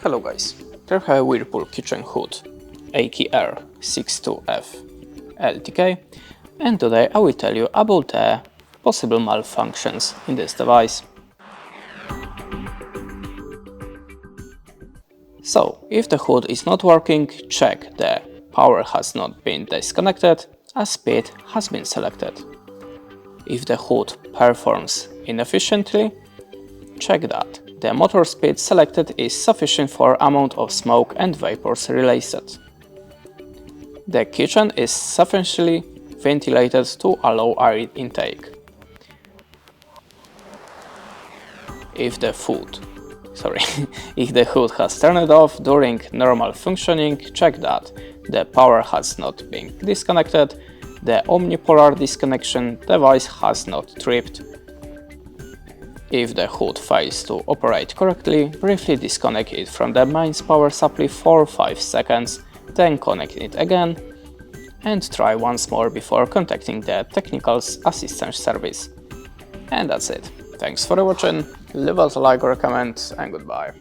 Hello guys, here I have Whirlpool kitchen hood AKR 62F LTK, and today I will tell you about the possible malfunctions in this device. So, if the hood is not working, check the power has not been disconnected as speed has been selected. If the hood performs inefficiently, check that the motor speed selected is sufficient for amount of smoke and vapors released. The kitchen is sufficiently ventilated to allow air intake. If the hood has turned off during normal functioning, check that the power has not been disconnected, the omnipolar disconnection device has not tripped. If the hood fails to operate correctly, briefly disconnect it from the mains power supply for 5 seconds, then connect it again and try once more before contacting the technical assistance service. And that's it. Thanks for watching, leave us a like or a comment, and goodbye.